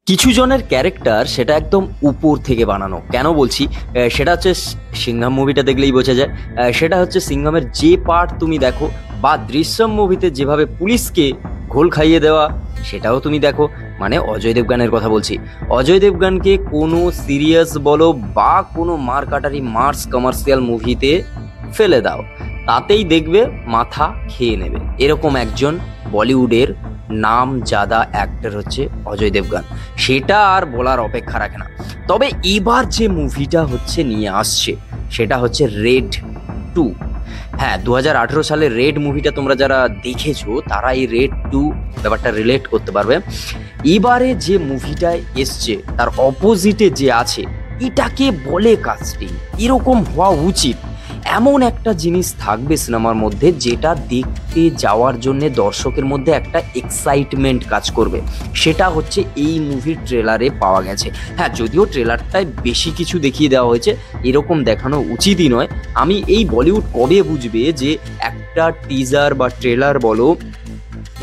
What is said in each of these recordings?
কিছু জনের ক্যারেক্টার সেটা একদম উপর থেকে বানানো। কেন বলছি? সেটা হচ্ছে সিংঘাম মুভিটা দেখলেই বোঝা যায়। সেটা হচ্ছে সিংঘামের যে পার্ট তুমি দেখো, বা দৃশ্যম মুভিতে যেভাবে পুলিশকে ঘোল খাইয়ে দেওয়া সেটাও তুমি দেখো। মানে অজয় দেবগানের কথা বলছি। অজয় দেবগানকে কোনো সিরিয়াস বলো বা কোনো মারকাটারি মার্স কমার্শিয়াল মুভিতে ফেলে দাও, তাতেই দেখবে মাথা খেয়ে নেবে। এরকম একজন বলিউডের নামজাদা অ্যাক্টর হচ্ছে অজয় দেবগান। সেটা আর বলার অপেক্ষা রাখে না। তবে এবার যে মুভিটা হচ্ছে নিয়ে আসছে সেটা হচ্ছে রেড 2। হ্যাঁ, 2018 সালে রেড মুভিটা তোমরা যারা দেখেছো তারা এই রেড 2 ব্যাপারটা রিলেট করতে পারবে। এবারে যে মুভিটা এসছে তার অপোজিটে যে আছে, এটাকে বলে কাস্টিং। এরকম হওয়া উচিত। এমন একটা জিনিস থাকবে সিনেমার মধ্যে যেটা দেখতে যাওয়ার জন্য দর্শকের মধ্যে একটা এক্সাইটমেন্ট কাজ করবে। সেটা হচ্ছে এই মুভির ট্রেলারে পাওয়া গেছে। হ্যাঁ, যদিও ট্রেলারটায় বেশি কিছু দেখিয়ে দেওয়া হয়েছে, এরকম দেখানো উচিতই নয়। আমি এই বলিউড কবে বুঝবে যে একটা টিজার বা ট্রেলার বলো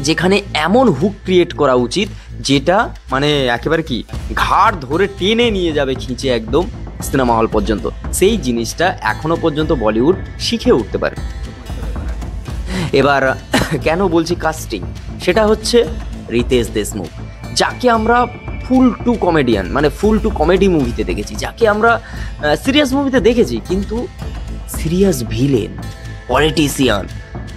যেখানে এমন হুক ক্রিয়েট করা উচিত যেটা মানে একেবারে কি ঘাড় ধরে টেনে নিয়ে যাবে খিঁচে একদম সিনেমা হল পর্যন্ত। সেই জিনিসটা এখনো পর্যন্ত বলিউড শিখে উঠতে পারে। এবার কেন বলছি কাস্টিং, সেটা হচ্ছে রিতেশ দেশমুখ, যাকে আমরা ফুল টু কমেডিয়ান মানে ফুল টু কমেডি মুভিতে দেখেছি, যাকে আমরা সিরিয়াস মুভিতে দেখেছি, কিন্তু সিরিয়াস ভিলেন পলিটিশিয়ান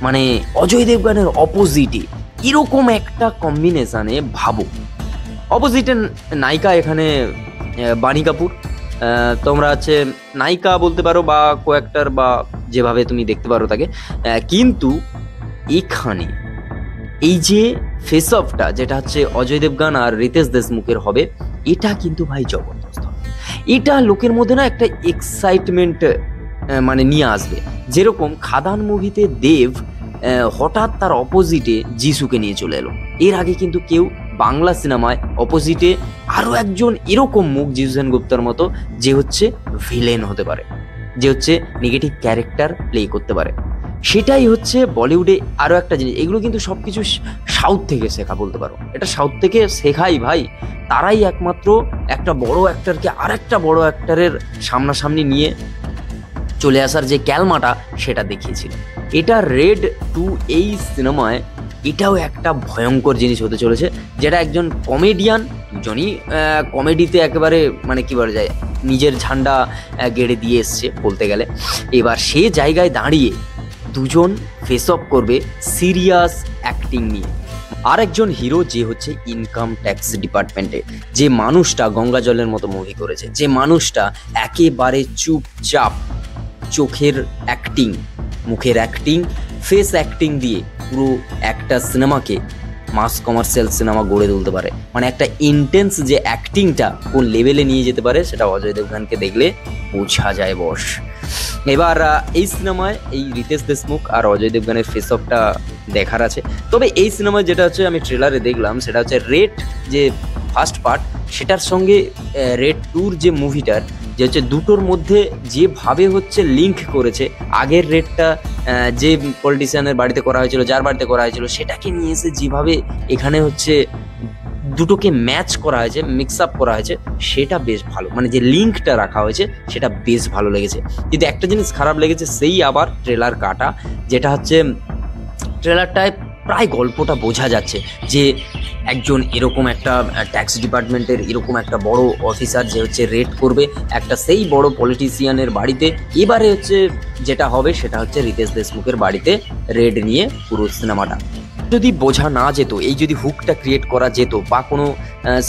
মানে অজয় দেবগানের অপোজিটে এরকম একটা কম্বিনেশনে ভাবো। অপোজিটে নায়িকা এখানে বাণী কাপুর, তোমরা হচ্ছে নায়িকা বলতে পারো বা কো-অ্যাক্টর বা যেভাবে তুমি দেখতে পারো তাকে। কিন্তু এখানে এই যে ফেস অফটা যেটা হচ্ছে অজয় দেবগান আর রিতেশ দেশমুখের হবে, এটা কিন্তু ভাই জবরদস্ত। এটা লোকের মধ্যে না একটা এক্সাইটমেন্ট মানে নিয়ে আসবে। যেরকম খাদান মুভিতে দেব হঠাৎ তার অপোজিটে যিশুকে নিয়ে চলে এলো। এর আগে কিন্তু কেউ বাংলা সিনেমায় অপোজিটে আরো একজন এরকম মুখ যিশু সেনগুপ্তার মতো যে হচ্ছে ভিলেন হতে পারে, যে হচ্ছে নেগেটিভ ক্যারেক্টার প্লে করতে পারে, সেটাই হচ্ছে বলিউডে আরো একটা জিনিস। এগুলো কিন্তু সবকিছু সাউথ থেকে শেখা বলতে পারো। এটা সাউথ থেকে শেখাই ভাই। তারাই একমাত্র একটা বড় অ্যাক্টরকে আর একটা বড় অ্যাক্টরের সামনাসামনি নিয়ে চলে আসার যে ক্যালমাটা সেটা দেখিয়েছিল। এটা রেড 2 এই সিনেমায় এটাও একটা ভয়ঙ্কর জিনিস হতে চলেছে, যেটা একজন কমেডিয়ান, দুজনই কমেডিতে একেবারে মানে কি বলা যায় নিজের ঝান্ডা গেড়ে দিয়ে এসছে বলতে গেলে। এবার সে জায়গায় দাঁড়িয়ে দুজন ফেস অফ করবে সিরিয়াস অ্যাক্টিং নিয়ে। আর একজন হিরো যে হচ্ছে ইনকাম ট্যাক্স ডিপার্টমেন্টে, যে মানুষটা গঙ্গা জলের মতো মুভি করেছে, যে মানুষটা একেবারে চুপচাপ চোখের অ্যাক্টিং, মুখের অ্যাক্টিং, ফেস অ্যাক্টিং দিয়ে পুরো একটা সিনেমাকে মাস কমার্শিয়াল সিনেমা গড়ে তুলতে পারে। মানে একটা ইন্টেন্স যে অ্যাক্টিংটা কোন লেভেলে নিয়ে যেতে পারে সেটা অজয় দেবগানকে দেখলে বোঝা যায় বস। এবার এই সিনেমায় এই রিতেশ দেশমুখ আর অজয় দেবগানের ফেস অফটা দেখার আছে। তবে এই সিনেমায় যেটা হচ্ছে আমি ট্রেলারে দেখলাম সেটা হচ্ছে রেড যে ফার্স্ট পার্ট সেটার সঙ্গে রেড 2 যে মুভিটার যে হচ্ছে দুটোর মধ্যে যেভাবে হচ্ছে লিঙ্ক করেছে, আগের রেডটা যে পলিটিশিয়ানের বাড়িতে করা হয়েছিল, যার বাড়িতে করা হয়েছিল, সেটাকে নিয়ে এসে যেভাবে এখানে হচ্ছে দুটোকে ম্যাচ করা হয়েছে, মিক্স আপ করা হয়েছে, সেটা বেশ ভালো। মানে যে লিঙ্কটা রাখা হয়েছে সেটা বেশ ভালো লেগেছে। কিন্তু একটা জিনিস খারাপ লেগেছে, সেই আবার ট্রেলার কাটা, যেটা হচ্ছে ট্রেলারটায় প্রায় গল্পটা বোঝা যাচ্ছে যে একজন এরকম একটা ট্যাক্স ডিপার্টমেন্টের এরকম একটা বড় অফিসার যে হচ্ছে রেড করবে একটা সেই বড় পলিটিশিয়ানের বাড়িতে। এবারে হচ্ছে যেটা হবে সেটা হচ্ছে রিতেশ দেশমুখের বাড়িতে রেড নিয়ে পুরো সিনেমাটা। যদি বোঝা না যেত, এই যদি হুকটা ক্রিয়েট করা যেত বা কোনো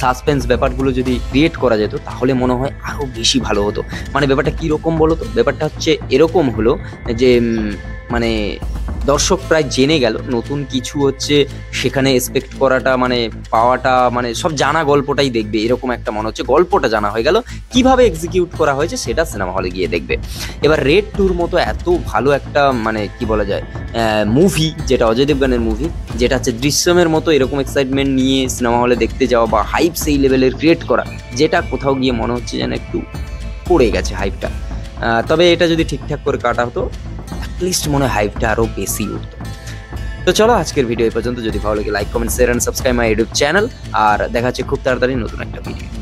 সাসপেন্স ব্যাপারগুলো যদি ক্রিয়েট করা যেত, তাহলে মনে হয় আরও বেশি ভালো হতো। মানে ব্যাপারটা কীরকম বলো তো? ব্যাপারটা হচ্ছে এরকম হলো যে মানে দর্শক প্রায় জেনে গেল, নতুন কিছু হচ্ছে সেখানে এক্সপেক্ট করাটা মানে পাওয়াটা মানে সব জানা গল্পটাই দেখবে, এরকম একটা মনে হচ্ছে। গল্পটা জানা হয়ে গেল, কিভাবে এক্সিকিউট করা হয়েছে সেটা সিনেমা হলে গিয়ে দেখবে। এবার রেড 2 মতো এত ভালো একটা মানে কি বলা যায় মুভি, যেটা অজয় দেবগানের মুভি, যেটা হচ্ছে দৃশ্যমের মতো এরকম এক্সাইটমেন্ট নিয়ে সিনেমা হলে দেখতে যাওয়া বা হাইপ সেই লেভেলের ক্রিয়েট করা, যেটা কোথাও গিয়ে মনে হচ্ছে যেন একটু পড়ে গেছে হাইপটা। তবে এটা যদি ঠিকঠাক করে কাটা হতো, অ্যাটলিস্ট মনে হয় হাইপটা আরও বেশি উঠতো। তো চলো আজকের ভিডিও এই পর্যন্ত। যদি ভালো লাগে like comment share and subscribe my YouTube channel. আর দেখা হচ্ছে খুব তাড়াতাড়ি নতুন একটা ভিডিও।